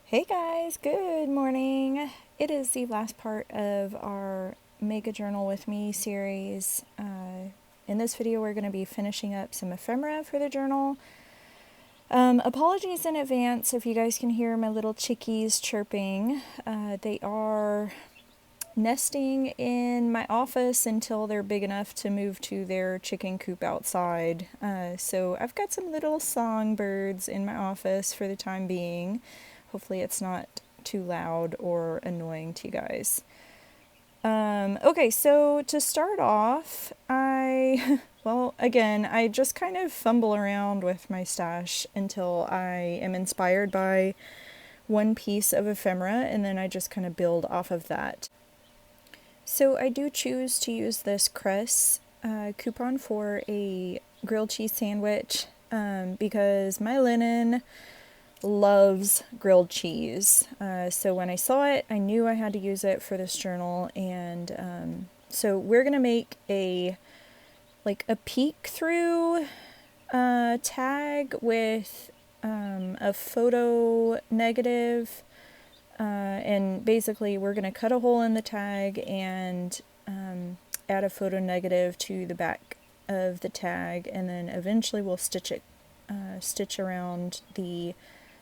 Hey guys, good morning. It is the last part of our Make a Journal with Me series. In this video, we're going to be finishing up some ephemera for the journal. Apologies in advance if you guys can hear my little chickies chirping. They are nesting in my office until they're big enough to move to their chicken coop outside. So I've got some little songbirds in my office for the time being. Hopefully it's not too loud or annoying to you guys. Okay, so to start off, I just kind of fumble around with my stash until I am inspired by one piece of ephemera, and then I just kind of build off of that. So I do choose to use this Cress coupon for a grilled cheese sandwich because my linen loves grilled cheese. So when I saw it, I knew I had to use it for this journal, and so we're gonna make a peek through tag with a photo negative, and basically we're gonna cut a hole in the tag and add a photo negative to the back of the tag, and then eventually we'll stitch around the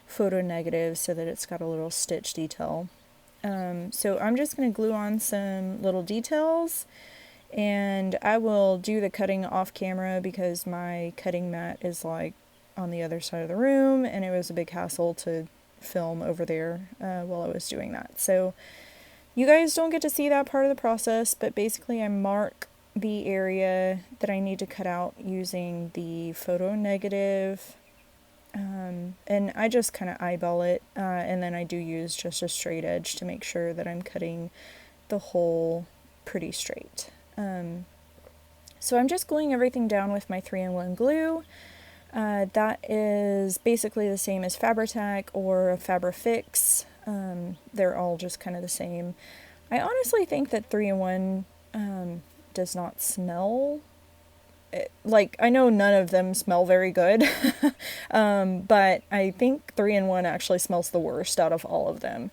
photo negative so that it's got a little stitch detail. So I'm just going to glue on some little details, and I will do the cutting off camera because my cutting mat is like on the other side of the room, and it was a big hassle to film over there while I was doing that. So you guys don't get to see that part of the process, but basically I mark the area that I need to cut out using the photo negative. And I just kind of eyeball it, and then I do use just a straight edge to make sure that I'm cutting the hole pretty straight. So I'm just gluing everything down with my 3-in-1 glue. That is basically the same as Fabri-Tac or Fabri-Fix. They're all just kind of the same. I honestly think that 3-in-1 does not smell I know none of them smell very good, but I think 3-in-1 actually smells the worst out of all of them.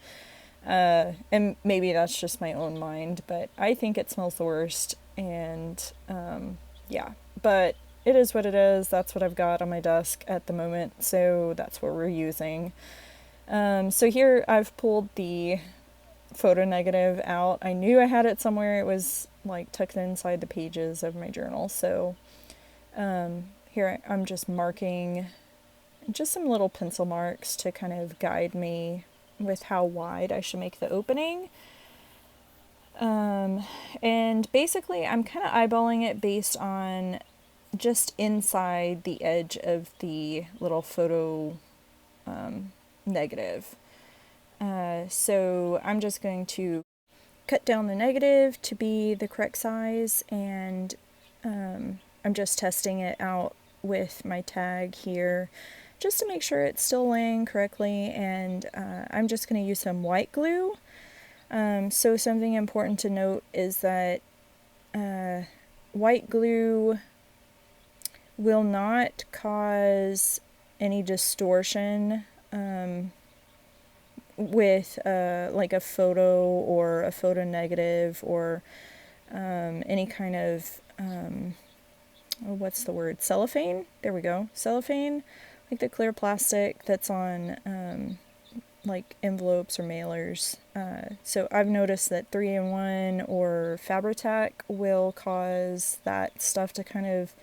And maybe that's just my own mind, but I think it smells the worst, and yeah, but it is what it is. That's what I've got on my desk at the moment, so that's what we're using. So here I've pulled the photo negative out. I knew I had it somewhere. It was tucked inside the pages of my journal, so here I'm just marking just some little pencil marks to kind of guide me with how wide I should make the opening. And basically I'm kind of eyeballing it based on just inside the edge of the little photo negative. So I'm just going to cut down the negative to be the correct size, and I'm just testing it out with my tag here just to make sure it's still laying correctly, and I'm just going to use some white glue. So something important to note is that white glue will not cause any distortion with a photo or a photo negative or any kind of what's the word? Cellophane? There we go. Cellophane, like the clear plastic that's on envelopes or mailers. So I've noticed that 3-in-1 or Fabri-Tac will cause that stuff to kind of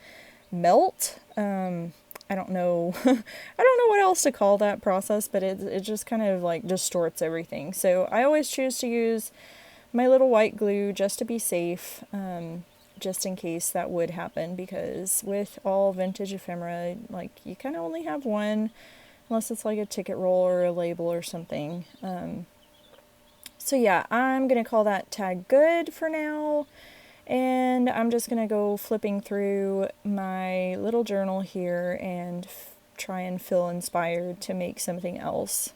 melt. I don't know. I don't know what else to call that process, but it just kind of distorts everything. So I always choose to use my little white glue just to be safe, just in case that would happen, because with all vintage ephemera, you kind of only have one, unless it's a ticket roll or a label or something. So yeah, I'm gonna call that tag good for now, and I'm just gonna go flipping through my little journal here and try and feel inspired to make something else.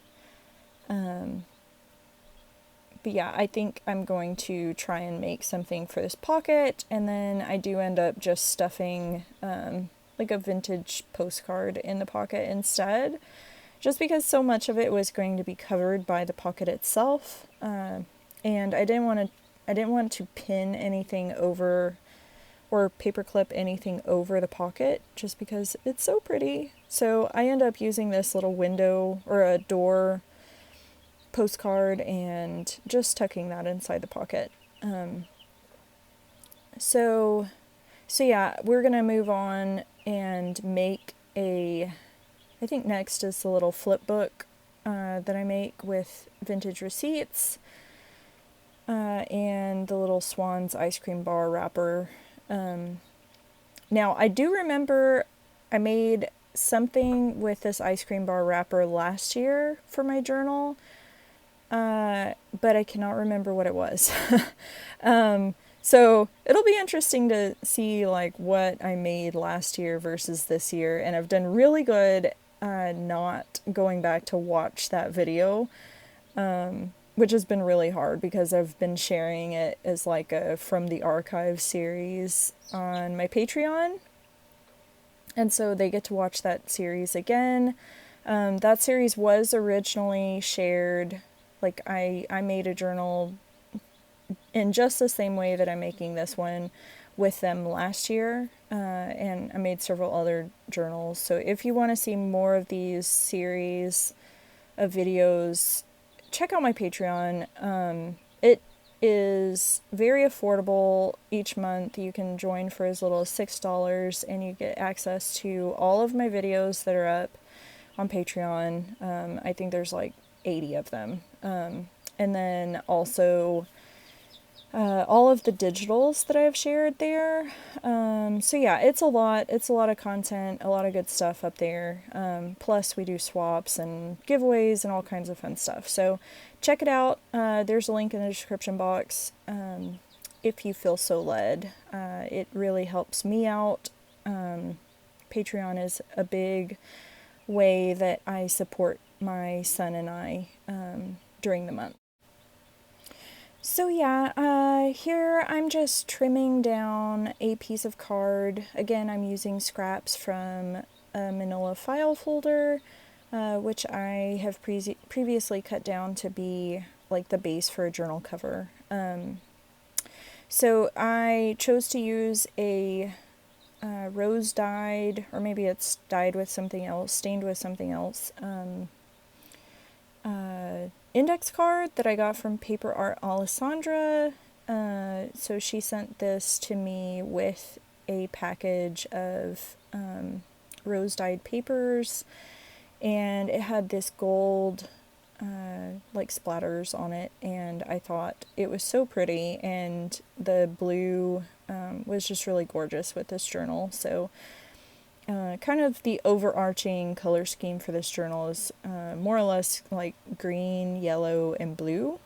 But yeah, I think I'm going to try and make something for this pocket, and then I do end up just stuffing a vintage postcard in the pocket instead, just because so much of it was going to be covered by the pocket itself, and I didn't want to pin anything over or paperclip anything over the pocket just because it's so pretty. So I end up using this little window or a door postcard and just tucking that inside the pocket. So yeah, we're gonna move on and make I think next is the little flip book that I make with vintage receipts and the little Swan's ice cream bar wrapper. Now, I do remember I made something with this ice cream bar wrapper last year for my journal, but I cannot remember what it was. So it'll be interesting to see like what I made last year versus this year, and I've done really good not going back to watch that video, which has been really hard because I've been sharing it as like a From the Archive series on my Patreon. And so they get to watch that series again. That series was originally shared, like I made a journal in just the same way that I'm making this one with them last year. And I made several other journals. So if you want to see more of these series of videos, check out my Patreon. It is very affordable each month. You can join for as little as $6 and you get access to all of my videos that are up on Patreon. I think there's like 80 of them. And then also all of the digitals that I've shared there. So yeah, it's a lot of content, a lot of good stuff up there. Plus we do swaps and giveaways and all kinds of fun stuff. So check it out. There's a link in the description box if you feel so led. It really helps me out. Patreon is a big way that I support my son and I during the month. So yeah, here I'm just trimming down a piece of card. Again, I'm using scraps from a manila file folder, which I have previously cut down to be like the base for a journal cover. So I chose to use a rose dyed, or maybe it's dyed with something else, stained with something else, index card that I got from Paper Art Alessandra. So she sent this to me with a package of rose dyed papers, and it had this gold like splatters on it, and I thought it was so pretty, and the blue was just really gorgeous with this journal. So kind of the overarching color scheme for this journal is more or less like green, yellow, and blue.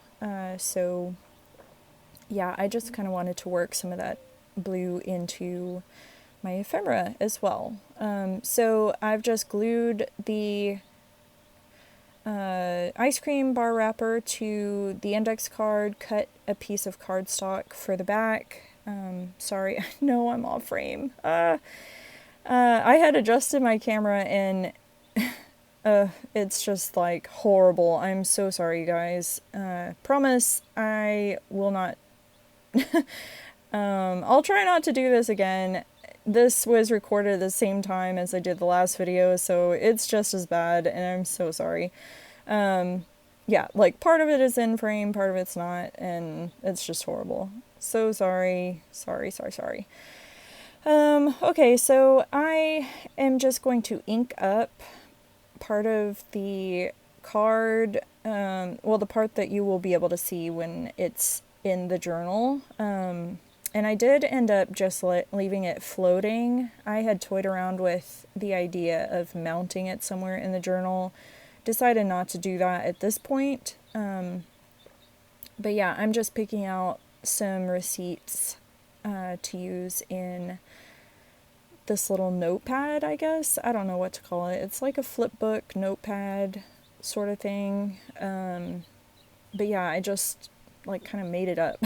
So yeah, I just kind of wanted to work some of that blue into my ephemera as well. So I've just glued the ice cream bar wrapper to the index card, cut a piece of cardstock for the back. Sorry, I know I'm off frame. I had adjusted my camera and it's just like horrible. I'm so sorry, you guys. Promise I will not. I'll try not to do this again. This was recorded at the same time as I did the last video, so it's just as bad, and I'm so sorry. Yeah, like part of it is in frame, part of it's not, and it's just horrible. So sorry. Sorry. Okay, so I am just going to ink up part of the card, well, the part that you will be able to see when it's in the journal. And I did end up just leaving it floating. I had toyed around with the idea of mounting it somewhere in the journal. Decided not to do that at this point. But yeah, I'm just picking out some receipts to use in this little notepad, I guess. I don't know what to call it. It's like a flip book notepad sort of thing. But yeah, I just like kind of made it up.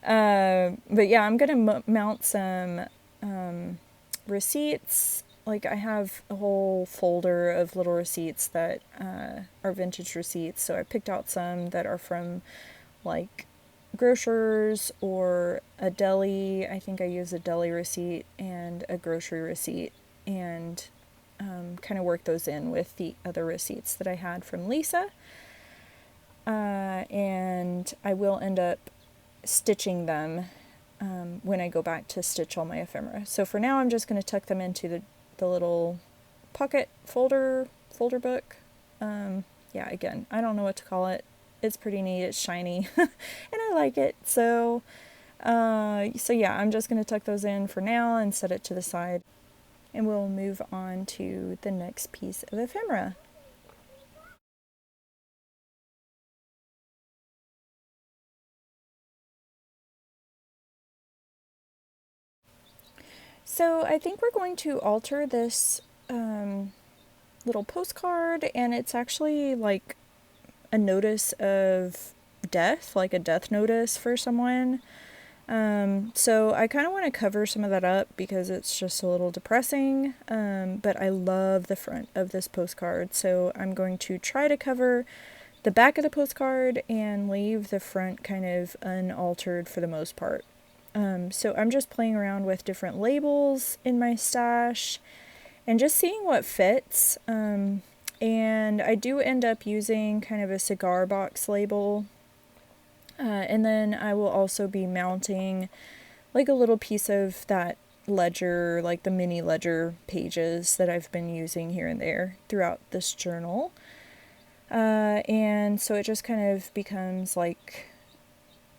But yeah, I'm gonna mount some receipts like I have a whole folder of little receipts that are vintage receipts. So I picked out some that are from like grocers or a deli. I think I use a deli receipt and a grocery receipt, and kind of work those in with the other receipts that I had from Lisa. And I will end up stitching them when I go back to stitch all my ephemera. So for now, I'm just going to tuck them into the little pocket folder book. Yeah, again, I don't know what to call it. It's pretty neat. It's shiny, and I like it. So yeah, I'm just going to tuck those in for now and set it to the side, and we'll move on to the next piece of ephemera. So I think we're going to alter this little postcard, and it's actually like a notice of death, like a death notice for someone. So I kind of want to cover some of that up because it's just a little depressing, but I love the front of this postcard, so I'm going to try to cover the back of the postcard and leave the front kind of unaltered for the most part. So I'm just playing around with different labels in my stash and just seeing what fits. And I do end up using kind of a cigar box label. And then I will also be mounting like a little piece of that ledger, like the mini ledger pages that I've been using here and there throughout this journal. And so it just kind of becomes like,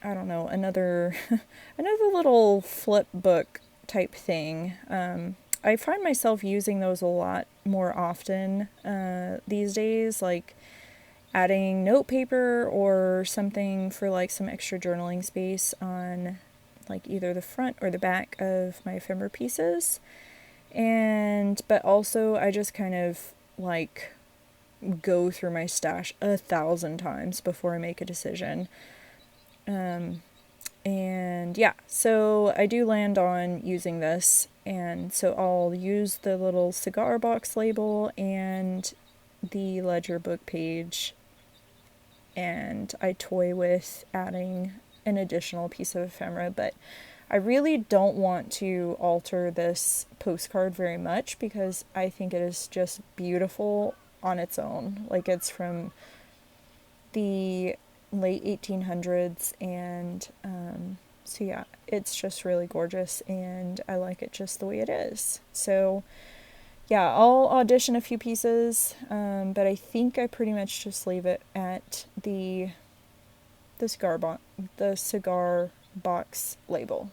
I don't know, another little flip book type thing. I find myself using those a lot more often these days, like adding note paper or something for like some extra journaling space on like either the front or the back of my ephemera pieces. But also I just kind of like go through my stash 1,000 times before I make a decision. And yeah, so I do land on using this, and so I'll use the little cigar box label and the ledger book page, and I toy with adding an additional piece of ephemera, but I really don't want to alter this postcard very much because I think it is just beautiful on its own. Like, it's from the late 1800s, and so yeah, it's just really gorgeous, and I like it just the way it is. So yeah, I'll audition a few pieces, but I think I pretty much just leave it at the cigar box label.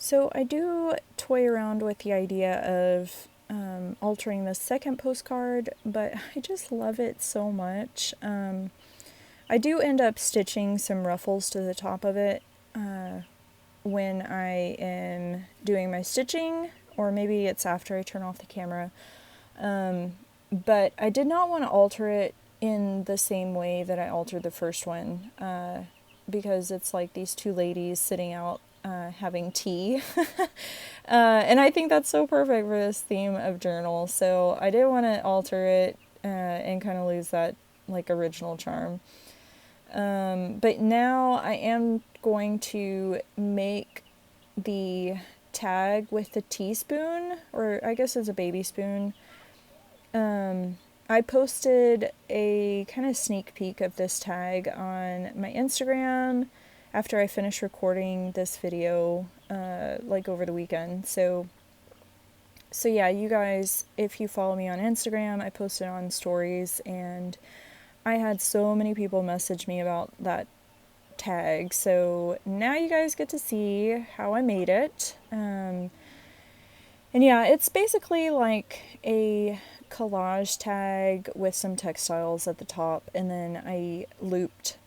So I do toy around with the idea of altering the second postcard, but I just love it so much. I do end up stitching some ruffles to the top of it when I am doing my stitching, or maybe it's after I turn off the camera. But I did not want to alter it in the same way that I altered the first one, because it's like these two ladies sitting out having tea. And I think that's so perfect for this theme of journal. So I didn't want to alter it and kind of lose that like original charm. But now I am going to make the tag with the teaspoon, or I guess it's a baby spoon. I posted a kind of sneak peek of this tag on my Instagram after I finished recording this video, like over the weekend. So yeah, you guys, if you follow me on Instagram, I posted on stories, and I had so many people message me about that tag. So now you guys get to see how I made it. And yeah, it's basically like a collage tag with some textiles at the top, and then I looped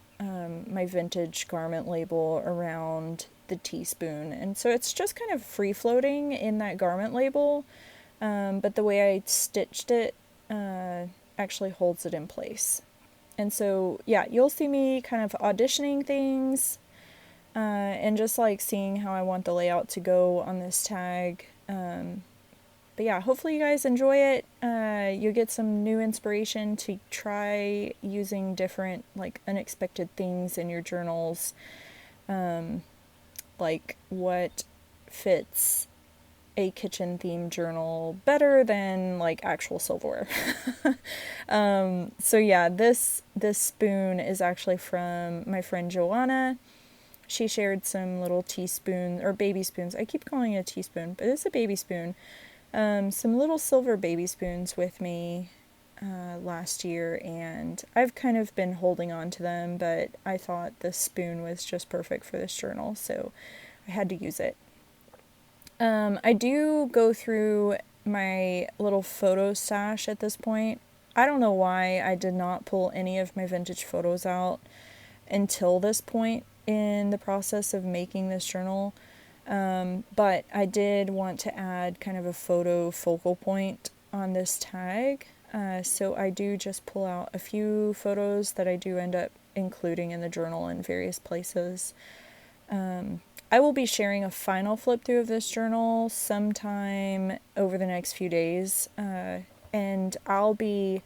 my vintage garment label around the teaspoon, and so it's just kind of free floating in that garment label, but the way I stitched it actually holds it in place. And so yeah, you'll see me kind of auditioning things and just like seeing how I want the layout to go on this tag. But yeah, hopefully you guys enjoy it. You'll get some new inspiration to try using different, like, unexpected things in your journals. Like what fits a kitchen themed journal better than like actual silverware. So yeah, this spoon is actually from my friend Joanna. She shared some little teaspoons, or baby spoons. I keep calling it a teaspoon, but it's a baby spoon. Some little silver baby spoons with me last year, and I've kind of been holding on to them, but I thought this spoon was just perfect for this journal, so I had to use it. I do go through my little photo stash at this point. I don't know why I did not pull any of my vintage photos out until this point in the process of making this journal. But I did want to add kind of a photo focal point on this tag. So I do just pull out a few photos that I do end up including in the journal in various places. I will be sharing a final flip through of this journal sometime over the next few days. And I'll be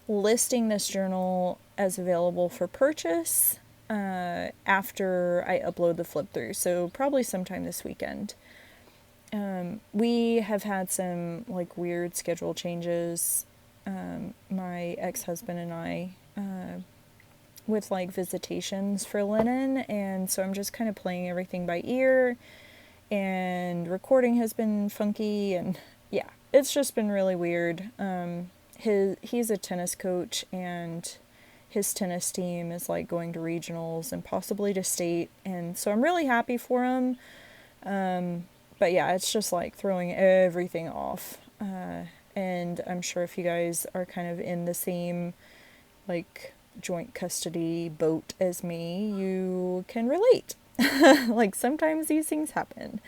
listing this journal as available for purchase after I upload the flip through, so probably sometime this weekend. We have had some like weird schedule changes, my ex-husband and I, with like visitations for linen, and so I'm just kind of playing everything by ear, and recording has been funky, and yeah, it's just been really weird. He's a tennis coach, and his tennis team is like going to regionals and possibly to state, and so I'm really happy for him. But yeah, it's just like throwing everything off. And I'm sure if you guys are kind of in the same like joint custody boat as me, you can relate. Like sometimes these things happen.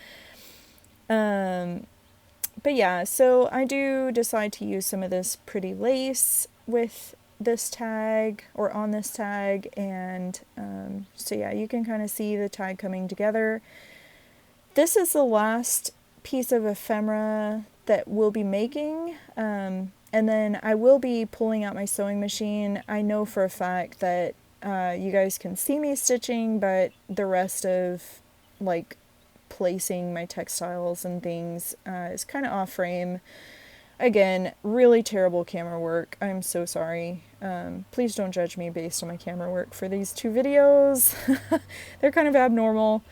But yeah, so I do decide to use some of this pretty lace with this tag, or on this tag, and so yeah, you can kind of see the tag coming together. This is the last piece of ephemera that we'll be making, and then I will be pulling out my sewing machine. I know for a fact that you guys can see me stitching, but the rest of like placing my textiles and things is kind of off frame. Again, really terrible camera work. I'm so sorry. Please don't judge me based on my camera work for these two videos. They're kind of abnormal.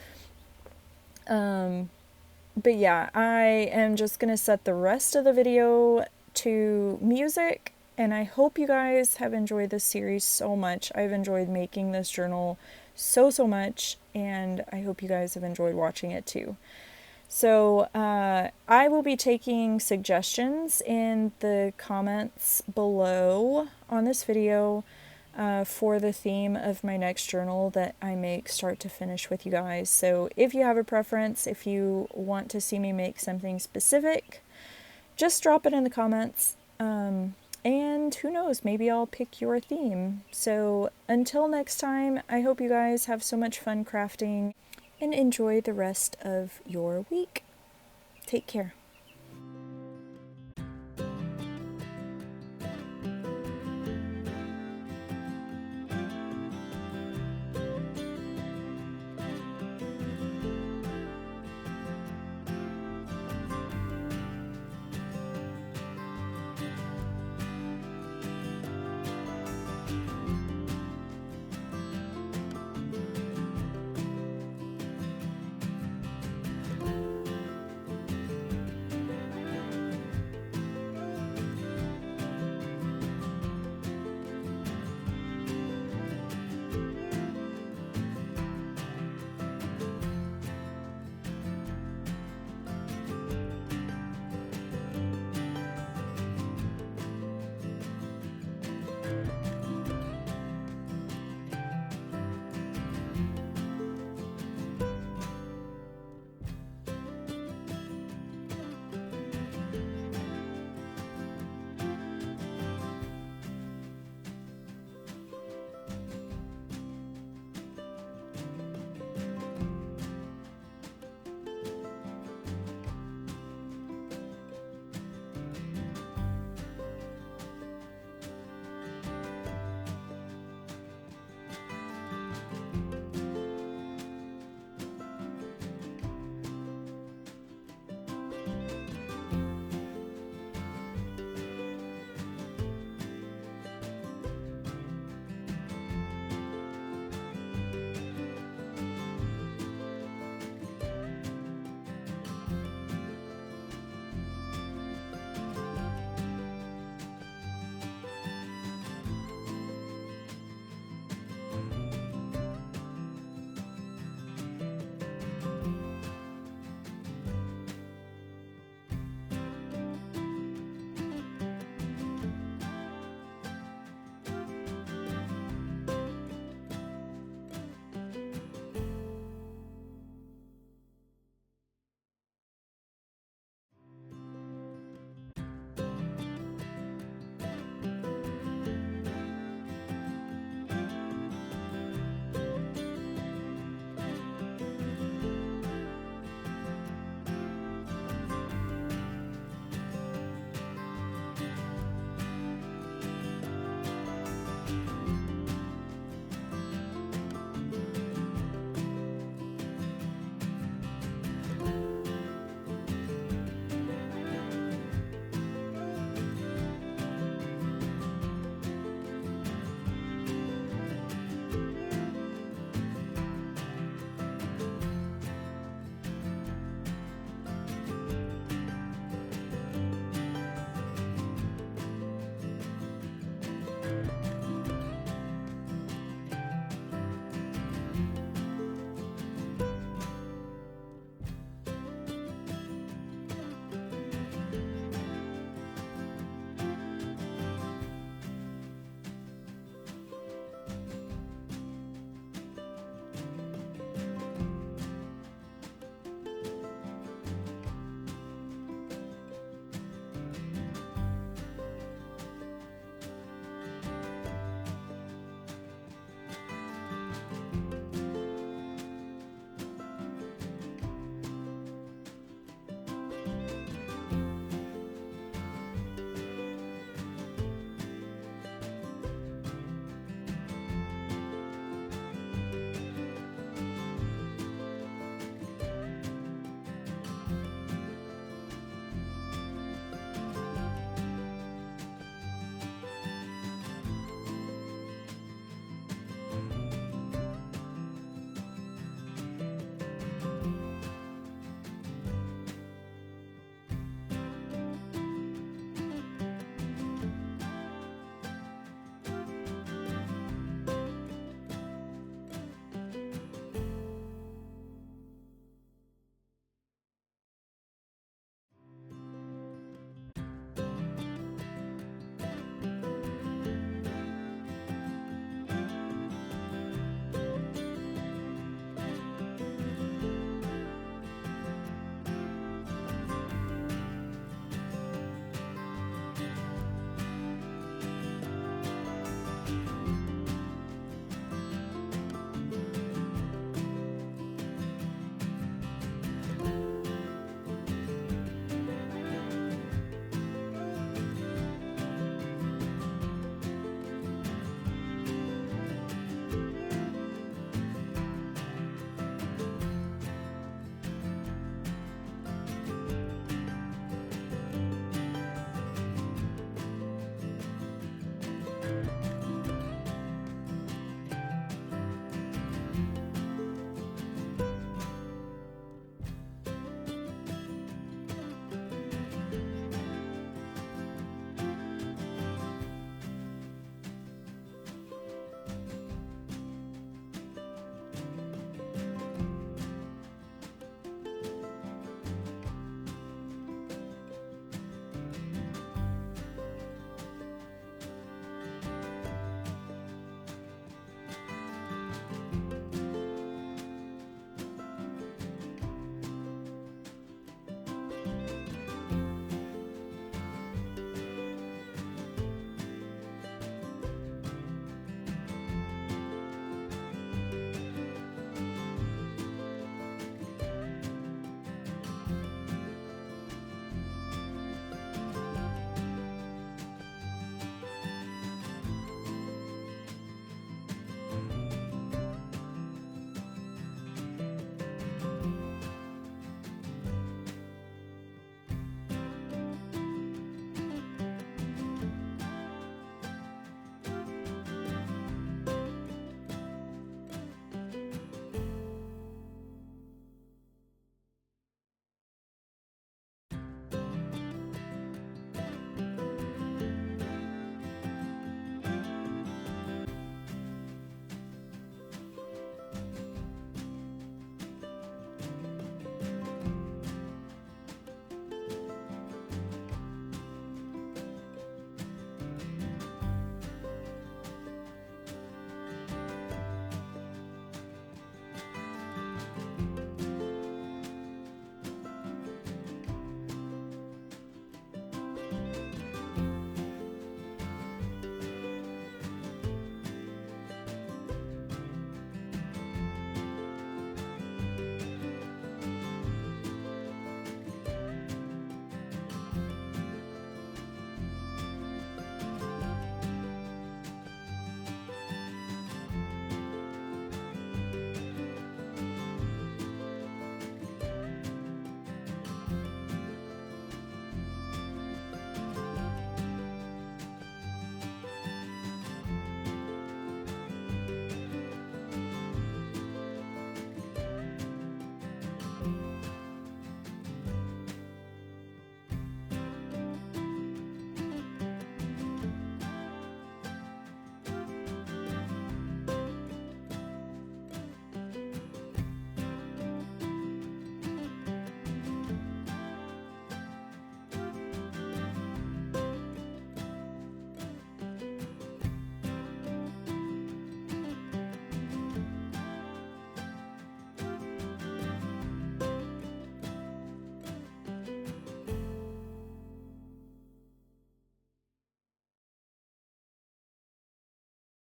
But yeah, I am just going to set the rest of the video to music, and I hope you guys have enjoyed this series so much. I've enjoyed making this journal so much, and I hope you guys have enjoyed watching it too. So I will be taking suggestions in the comments below on this video for the theme of my next journal that I make start to finish with you guys. So if you have a preference, if you want to see me make something specific, just drop it in the comments. And who knows, maybe I'll pick your theme. So until next time, I hope you guys have so much fun crafting and enjoy the rest of your week. Take care.